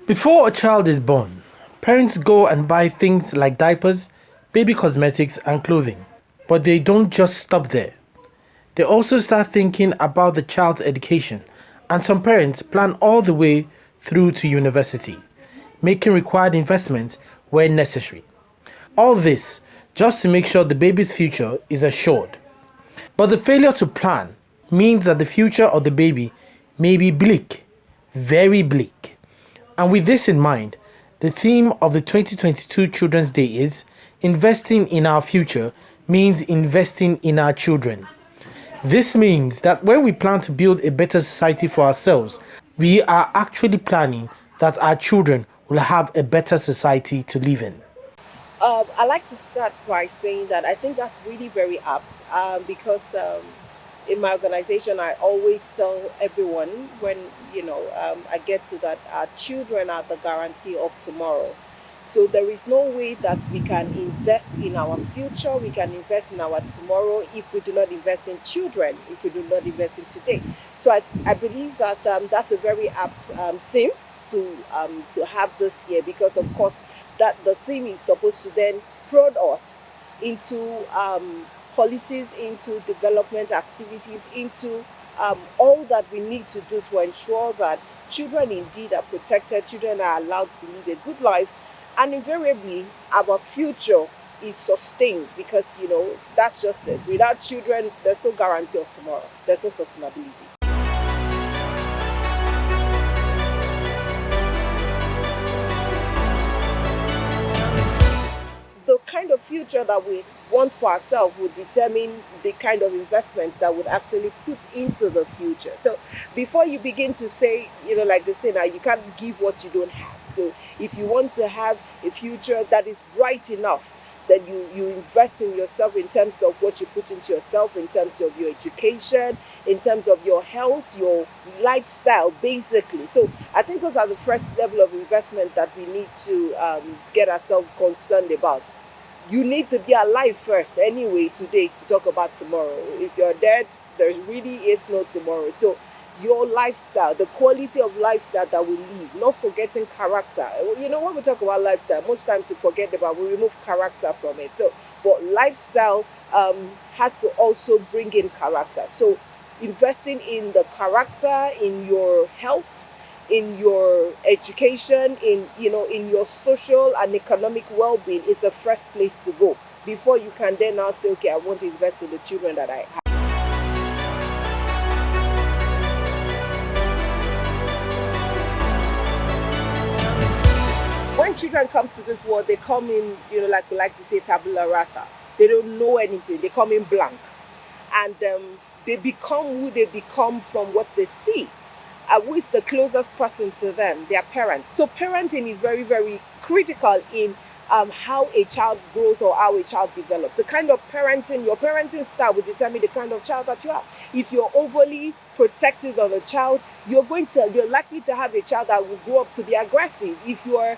Before a child is born, parents go and buy things like diapers, baby cosmetics, and clothing. But they don't just stop there. They also start thinking about the child's education, and some parents plan all the way through to university, making required investments where necessary. All this just to make sure the baby's future is assured. But the failure to plan means that the future of the baby may be bleak, very bleak. And with this in mind, the theme of the 2022 Children's Day is investing in our future means investing in our children. This means that when we plan to build a better society for ourselves, we are actually planning that our children will have a better society to live in. I like to start by saying that I think that's really very apt because in my organization, I always tell everyone when I get to that our children are the guarantee of tomorrow. So there is no way that we can invest in our future, we can invest in our tomorrow if we do not invest in children, if we do not invest in today. So I believe that that's a very apt theme to have this year because of course that the theme is supposed to then prod us into policies, into development activities, into all that we need to do to ensure that children indeed are protected, children are allowed to live a good life, and invariably our future is sustained because that's just it. Without children, there's no guarantee of tomorrow, there's no sustainability. The kind of future that we want for ourselves will determine the kind of investments that would actually put into the future. So before you begin to say, like they say now, you can't give what you don't have. So if you want to have a future that is bright enough, then you invest in yourself in terms of what you put into yourself, in terms of your education, in terms of your health, your lifestyle, basically. So I think those are the first level of investment that we need to get ourselves concerned about. You need to be alive first anyway today to talk about tomorrow. If you're dead, there really is no tomorrow. So your lifestyle, the quality of lifestyle that we live, not forgetting character. When we talk about lifestyle, most times we forget about, we remove character from it. So, but lifestyle has to also bring in character. So investing in the character, in your health, in your education, in your social and economic well-being is the first place to go before you can then now say, okay, I want to invest in the children that I have. When children come to this world, they come in, like we like to say, tabula rasa. They don't know anything. They come in blank. And they become who they become from what they see. Who is the closest person to them? Their parents. So parenting is very, very critical in how a child grows or how a child develops. The kind of parenting, your parenting style will determine the kind of child that you have. If you're overly protective of a child, you're likely to have a child that will grow up to be aggressive. If you are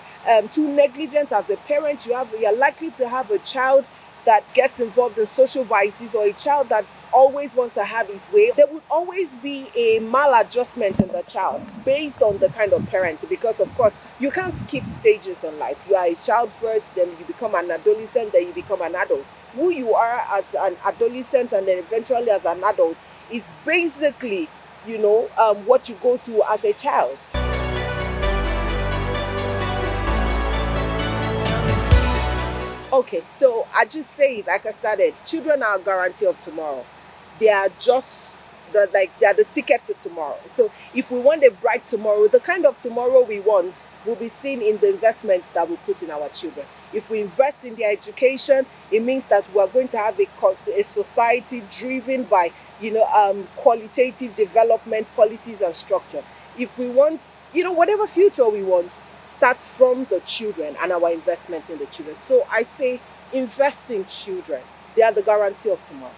too negligent as a parent, you're likely to have a child that gets involved in social vices or a child that always wants to have his way. There would always be a maladjustment in the child based on the kind of parent, because of course you can't skip stages in life. You are a child first, then you become an adolescent, then you become an adult. Who you are as an adolescent and then eventually as an adult is basically what you go through as a child. Okay, so I just say, like I started, children are a guarantee of tomorrow. They are just they are the ticket to tomorrow. So if we want a bright tomorrow, the kind of tomorrow we want will be seen in the investments that we put in our children. If we invest in their education, it means that we are going to have a society driven by qualitative development policies and structure. If we want, whatever future we want, starts from the children and our investment in the children. So I say invest in children. They are the guarantee of tomorrow.